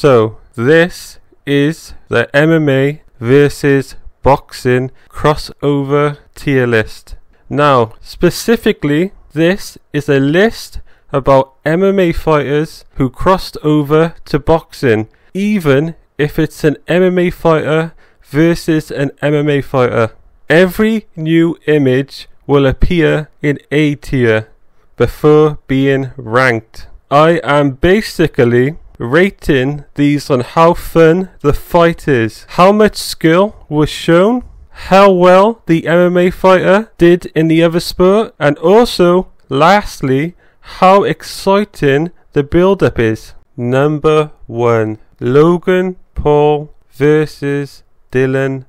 So this is the MMA versus boxing crossover tier list. Now specifically, this is a list about MMA fighters who crossed over to boxing, even if it's an MMA fighter versus an MMA fighter. Every new image will appear in A tier before being ranked. I am basically rating these on how fun the fight is, how much skill was shown, how well the MMA fighter did in the other sport, and also, lastly, how exciting the build-up is. Number 1. Logan Paul versus Dillon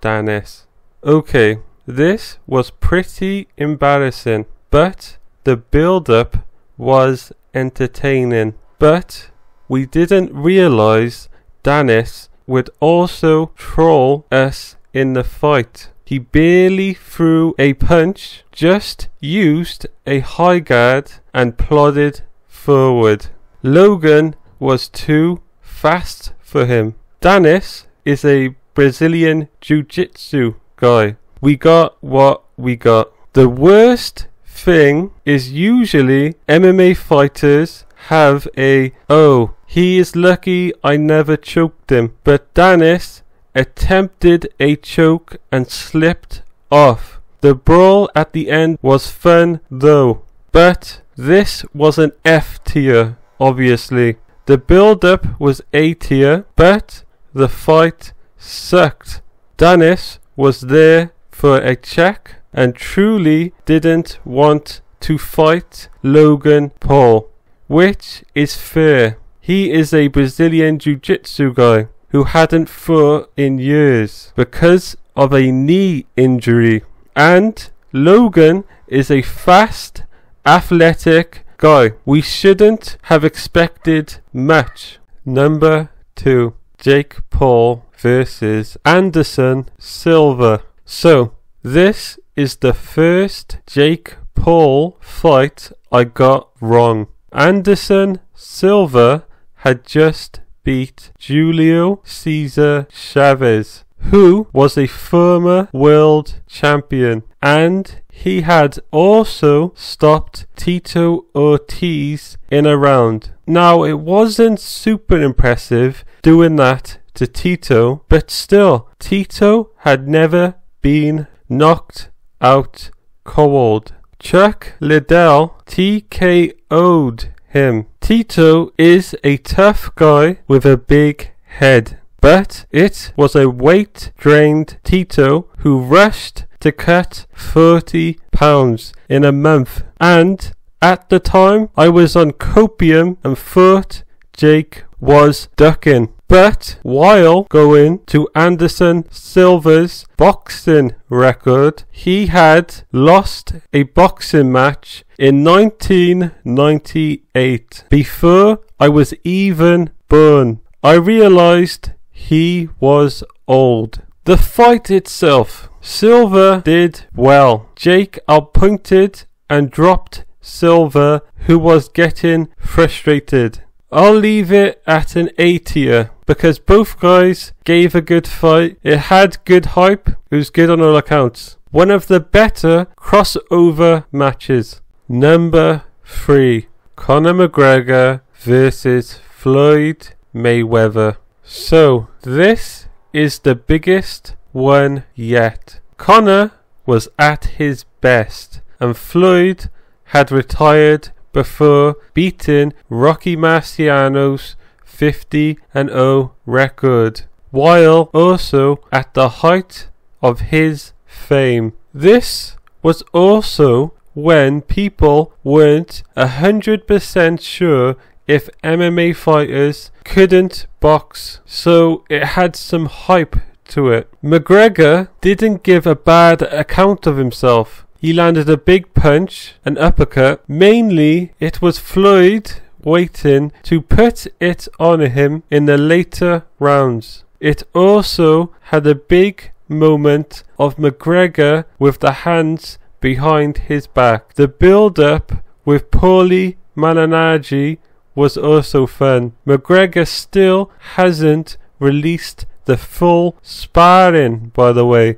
Danis. Okay, this was pretty embarrassing, but the build-up was entertaining. But we didn't realize Danis would also troll us in the fight. He barely threw a punch, just used a high guard and plodded forward. Logan was too fast for him. Danis is a Brazilian Jiu-Jitsu guy. We got what we got. The worst thing is usually MMA fighters have a, oh, he is lucky I never choked him. But Danis attempted a choke and slipped off. The brawl at the end was fun though, but this was an F tier, obviously. The build-up was A tier, but the fight sucked. Danis was there for a check and truly didn't want to fight Logan Paul, which is fair. He is a Brazilian Jiu-Jitsu guy who hadn't fought in years because of a knee injury, and Logan is a fast, athletic guy. We shouldn't have expected much. Number 2. Jake Paul versus Anderson Silva. So this is the first Jake Paul fight I got wrong. Anderson Silva had just beat Julio Cesar Chavez, who was a former world champion, and he had also stopped Tito Ortiz in a round. Now it wasn't super impressive doing that to Tito, but still, Tito had never been knocked out cold. Chuck Liddell TKO'd him. Tito is a tough guy with a big head, but it was a weight-drained Tito who rushed to cut 40 pounds in a month, and at the time I was on copium and thought Jake was ducking. But while going to Anderson Silva's boxing record, he had lost a boxing match in 1998 before I was even born. I realized he was old. The fight itself, Silva did well. Jake outpointed and dropped Silva, who was getting frustrated. I'll leave it at an A tier because both guys gave a good fight. It had good hype. It was good on all accounts. One of the better crossover matches. Number 3. Conor McGregor versus Floyd Mayweather. So this is the biggest one yet. Conor was at his best and Floyd had retired before beating Rocky Marciano's 50-0 record, while also at the height of his fame. This was also when people weren't 100% sure if MMA fighters couldn't box, so it had some hype to it. McGregor didn't give a bad account of himself. He landed a big punch, an uppercut. Mainly it was Floyd waiting to put it on him in the later rounds. It also had a big moment of McGregor with the hands behind his back. The build up with Paulie Malignaggi was also fun. McGregor still hasn't released the full sparring, by the way,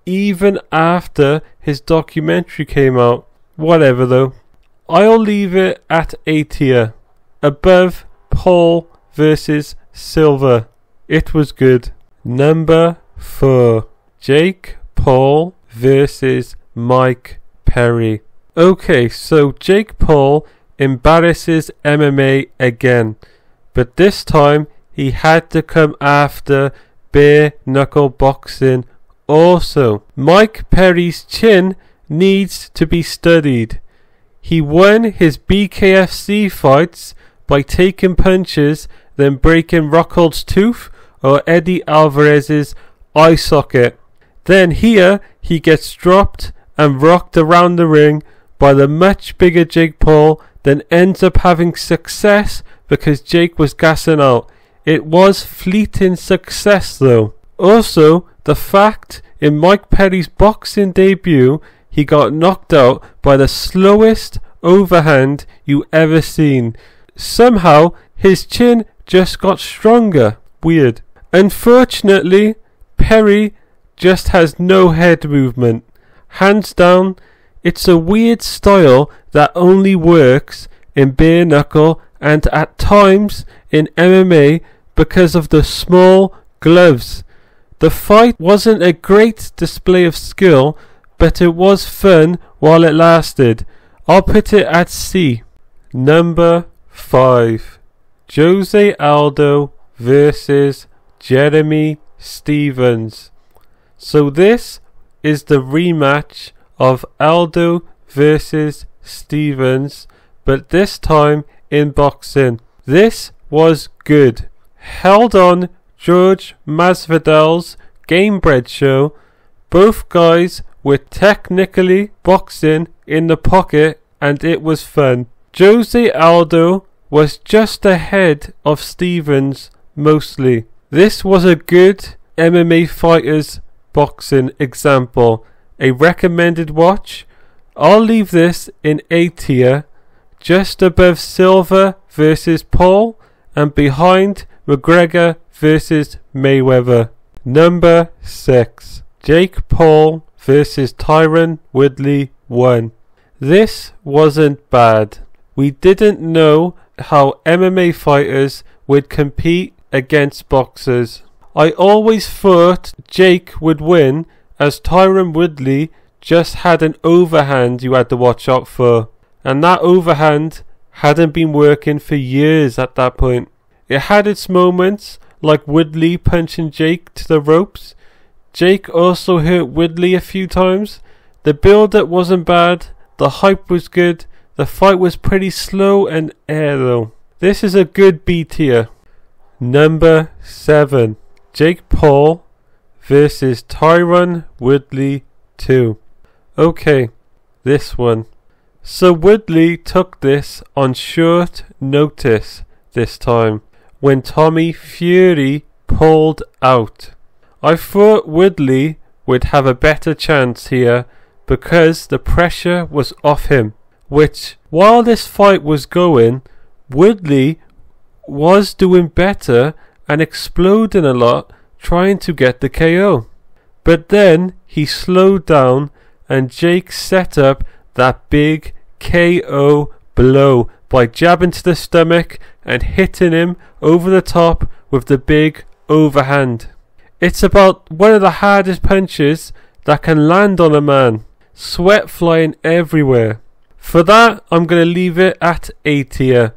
even after his documentary came out. Whatever though. I'll leave it at A tier, above Paul versus Silva. It was good. Number 4, Jake Paul versus Mike Perry. Okay, so Jake Paul embarrasses MMA again, but this time he had to come after bare knuckle boxing also. Mike Perry's chin needs to be studied. He won his BKFC fights by taking punches, then breaking Rockhold's tooth or Eddie Alvarez's eye socket. Then here he gets dropped and rocked around the ring by the much bigger Jake Paul, then ends up having success because Jake was gassing out. It was fleeting success though. Also, the fact in Mike Perry's boxing debut he got knocked out by the slowest overhand you ever seen. Somehow his chin just got stronger. Weird. Unfortunately, Perry just has no head movement. Hands down, it's a weird style that only works in bare knuckle and at times in MMA because of the small gloves. The fight wasn't a great display of skill, but it was fun while it lasted. I'll put it at C. Number 5, Jose Aldo versus Jeremy Stephens. So this is the rematch of Aldo versus Stephens, but this time in boxing. This was good. Held on George Masvidal's Gamebred show. Both guys were technically boxing in the pocket and it was fun. Jose Aldo was just ahead of Stephens mostly. This was a good MMA fighters boxing example. A recommended watch. I'll leave this in A tier, just above Silva versus Paul and behind McGregor versus Mayweather. Number 6, Jake Paul versus Tyron Woodley 1. This wasn't bad. We didn't know how MMA fighters would compete against boxers. I always thought Jake would win, as Tyron Woodley just had an overhand you had to watch out for, and that overhand hadn't been working for years at that point. It had its moments, like Woodley punching Jake to the ropes. Jake also hurt Woodley a few times. The build-up wasn't bad, the hype was good, the fight was pretty slow and air though. This is a good B tier. Number 7, Jake Paul versus Tyron Woodley 2. Okay, this one. So Woodley took this on short notice this time, when Tommy Fury pulled out. I thought Woodley would have a better chance here because the pressure was off him, which while this fight was going, Woodley was doing better and exploding a lot trying to get the KO. But then he slowed down and Jake set up that big KO blow by jabbing to the stomach and hitting him over the top with the big overhand. It's about one of the hardest punches that can land on a man. Sweat flying everywhere. For that, I'm going to leave it at A tier,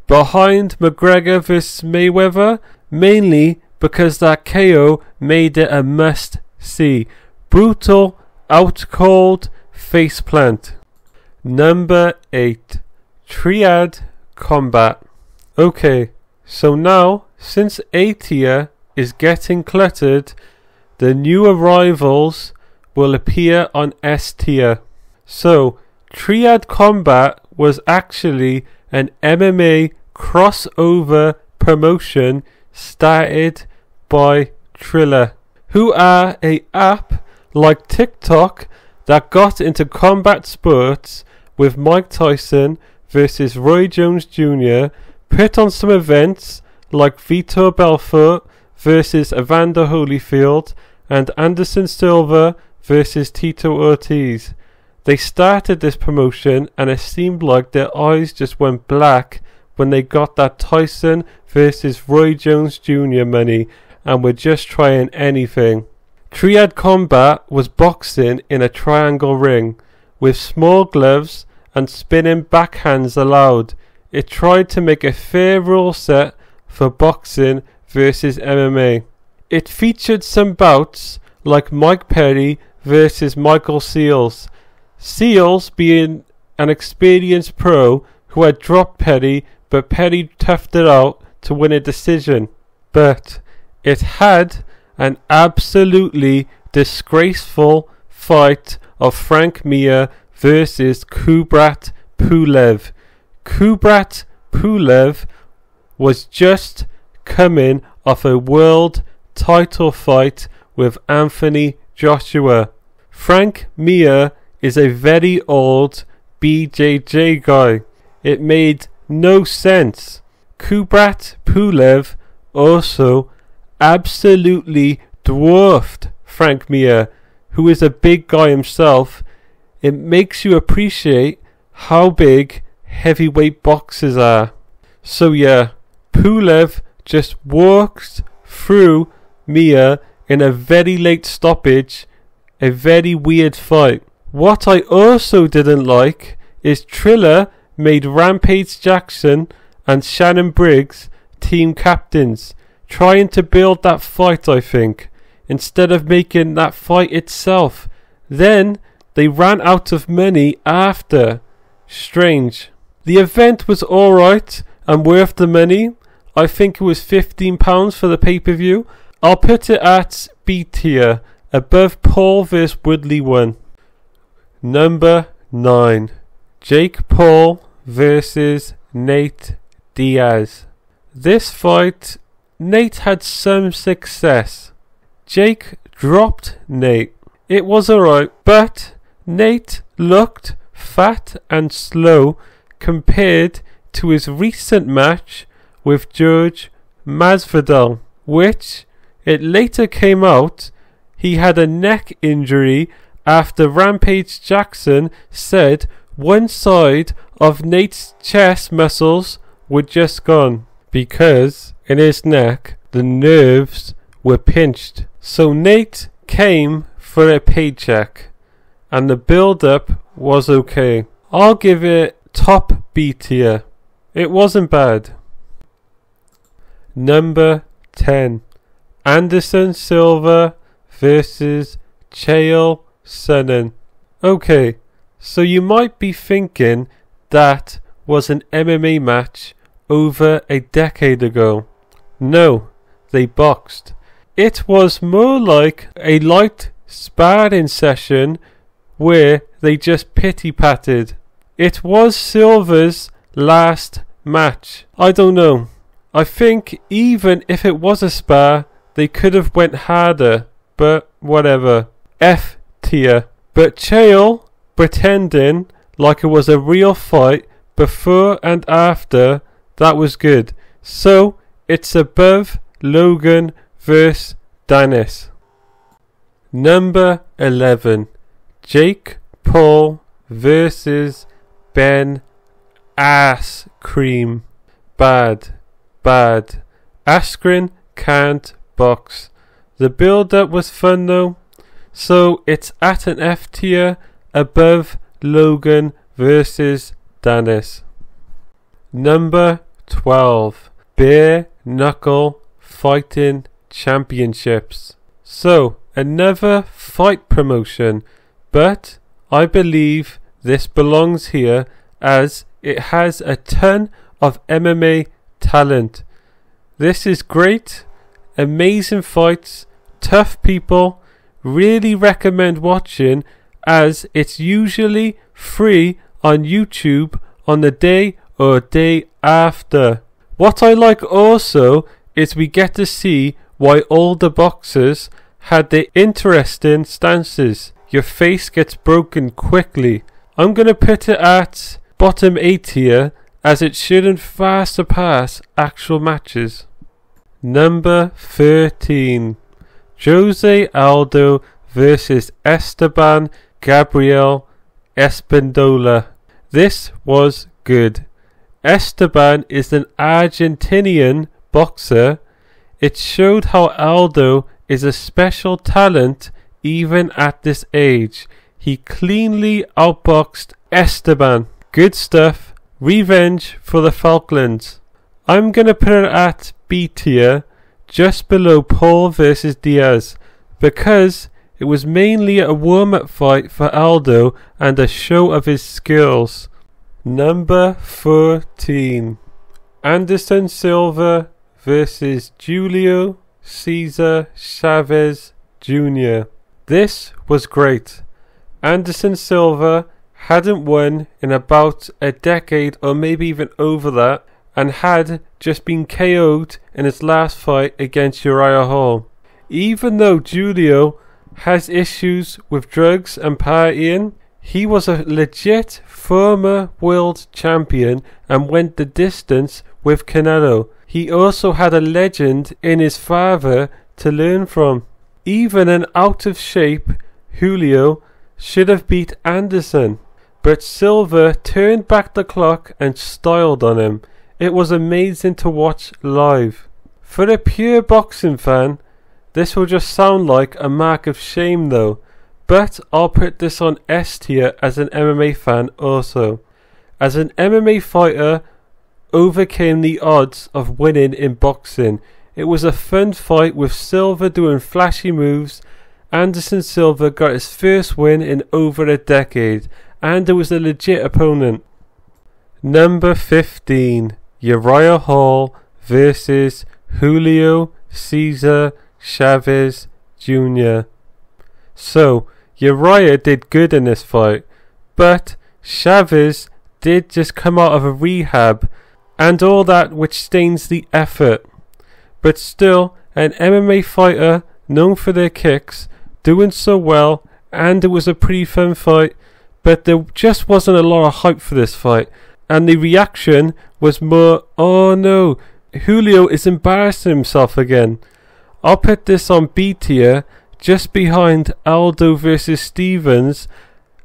behind McGregor vs Mayweather, mainly because that KO made it a must see. Brutal, out cold, face plant. Number 8, Triad Combat. Okay, so now, since A tier is getting cluttered, the new arrivals will appear on S tier. So, Triad Combat was actually an MMA crossover promotion started by Triller, who are a app like TikTok that got into combat sports with Mike Tyson versus Roy Jones Jr. put on some events like Vitor Belfort versus Evander Holyfield and Anderson Silva versus Tito Ortiz. They started this promotion and it seemed like their eyes just went black when they got that Tyson versus Roy Jones Jr. money and were just trying anything. Triad Combat was boxing in a triangle ring with small gloves and spinning backhands allowed. It tried to make a fair rule set for boxing versus MMA. It featured some bouts like Mike Perry versus Michael Seals. Seals being an experienced pro who had dropped Pettis, but Pettis toughed it out to win a decision. But it had an absolutely disgraceful fight of Frank Mir versus Kubrat Pulev. Kubrat Pulev was just coming off a world title fight with Anthony Joshua. Frank Mir is a very old BJJ guy. It made no sense. Kubrat Pulev also absolutely dwarfed Frank Mir, who is a big guy himself. It makes you appreciate how big heavyweight boxers are. So yeah, Pulev just walked through Mir in a very late stoppage, a very weird fight. What I also didn't like is Triller made Rampage Jackson and Shannon Briggs team captains, trying to build that fight, I think, instead of making that fight itself. Then they ran out of money after. Strange. The event was alright and worth the money. I think it was £15 for the pay-per-view. I'll put it at B tier, above Paul vs Woodley 1. Number 9. Jake Paul versus Nate Diaz. This fight, Nate had some success. Jake dropped Nate. It was alright, but Nate looked fat and slow compared to his recent match with Jorge Masvidal, which it later came out he had a neck injury after Rampage Jackson said one side of Nate's chest muscles were just gone because in his neck the nerves were pinched. So Nate came for a paycheck and the build-up was okay. I'll give it top B tier. It wasn't bad. Number 10. Anderson Silva versus Chael Sonnen. Okay, so you might be thinking that was an MMA match over a decade ago. No, they boxed. It was more like a light sparring session where they just pity-patted. It was Silva's last match. I don't know. I think even if it was a spar, they could have went harder, but whatever. F tier. But Chael pretending like it was a real fight before and after, that was good. So it's above Logan vs Danis. Number 11. Jake Paul versus Ben Askren. Bad. Askren can't box. The build-up was fun though, so it's at an F tier, above Logan versus Danis. Number 12. Bare Knuckle Fighting Championships. So, another fight promotion, but I believe this belongs here as it has a ton of MMA talent. This is great, amazing fights, tough people. Really recommend watching as it's usually free on YouTube on the day or day after. What I like also is we get to see why older boxers had their interesting stances. Your face gets broken quickly. I'm going to put it at bottom A tier as it shouldn't far surpass actual matches. Number 13. Jose Aldo versus Esteban Gabriel Espindola. This was good. Esteban is an Argentinian boxer. It showed how Aldo is a special talent even at this age. He cleanly outboxed Esteban. Good stuff. Revenge for the Falklands. I'm going to put it at B tier, just below Paul versus Diaz, because it was mainly a warm-up fight for Aldo and a show of his skills. Number 14. Anderson Silva versus Julio Cesar Chavez Jr. This was great. Anderson Silva hadn't won in about a decade or maybe even over that, and had just been KO'd in his last fight against Uriah Hall. Even though Julio has issues with drugs and partying, he was a legit former world champion and went the distance with Canelo. He also had a legend in his father to learn from. Even an out of shape Julio should have beat Anderson, but Silva turned back the clock and styled on him. It was amazing to watch live. For a pure boxing fan, this will just sound like a mark of shame though, but I'll put this on S tier as an MMA fan also. As an MMA fighter, overcame the odds of winning in boxing. It was a fun fight with Silva doing flashy moves. Anderson Silva got his first win in over a decade, and it was a legit opponent. Number 15. Uriah Hall versus Julio Cesar Chavez Jr. So, Uriah did good in this fight, but Chavez did just come out of a rehab and all that, which stains the effort. But still, an MMA fighter known for their kicks, doing so well, and it was a pretty fun fight, but there just wasn't a lot of hype for this fight. And the reaction was more, oh no, Julio is embarrassing himself again. I'll put this on B tier, just behind Aldo versus Stevens,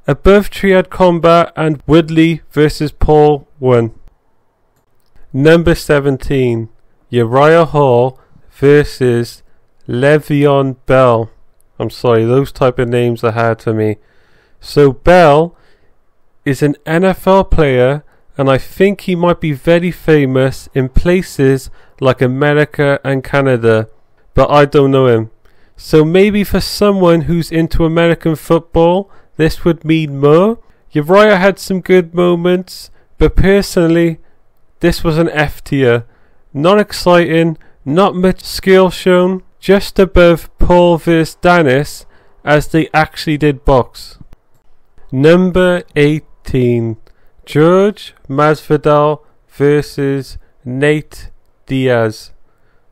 above Triad Combat and Woodley versus Paul 1. Number 17. Uriah Hall versus Le'Veon Bell. I'm sorry, those type of names are hard for me. So Bell is an NFL player, and I think he might be very famous in places like America and Canada, but I don't know him. So maybe for someone who's into American football, this would mean more. Uriah had some good moments, but personally, this was an F tier. Not exciting, not much skill shown, just above Paul vs Danis, as they actually did box. Number 18. Jorge Masvidal versus Nate Diaz.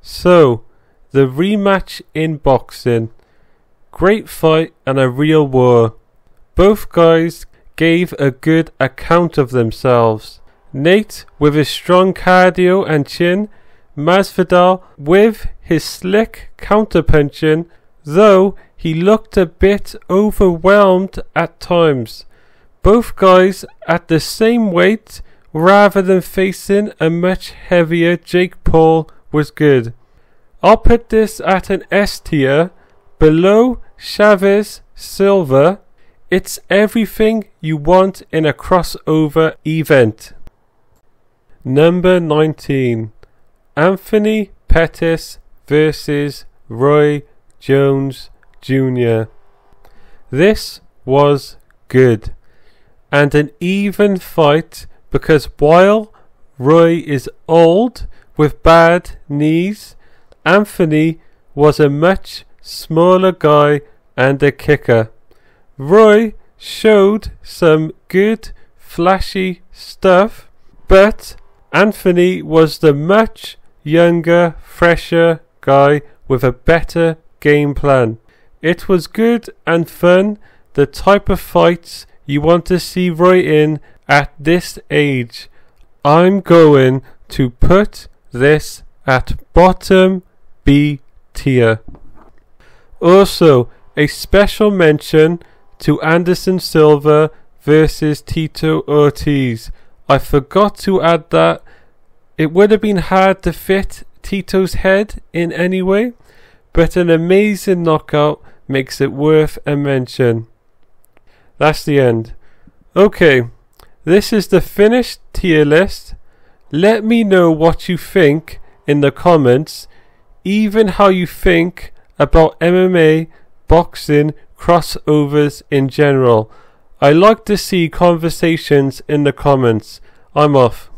So, the rematch in boxing. Great fight and a real war. Both guys gave a good account of themselves. Nate with his strong cardio and chin, Masvidal with his slick counterpunching, though he looked a bit overwhelmed at times. Both guys at the same weight rather than facing a much heavier Jake Paul was good. I'll put this at an S tier, below Chavez Silva. It's everything you want in a crossover event. Number 19. Anthony Pettis versus Roy Jones Jr. This was good and an even fight, because while Roy is old with bad knees, Anthony was a much smaller guy and a kicker. Roy showed some good flashy stuff, but Anthony was the much younger, fresher guy with a better game plan. It was good and fun, the type of fights you want to see Roy in at this age. I'm going to put this at bottom B tier. Also, a special mention to Anderson Silva versus Tito Ortiz. I forgot to add that. It would have been hard to fit Tito's head in any way, but an amazing knockout makes it worth a mention. That's the end. Okay, this is the finished tier list. Let me know what you think in the comments, even how you think about MMA, boxing, crossovers in general. I like to see conversations in the comments. I'm off.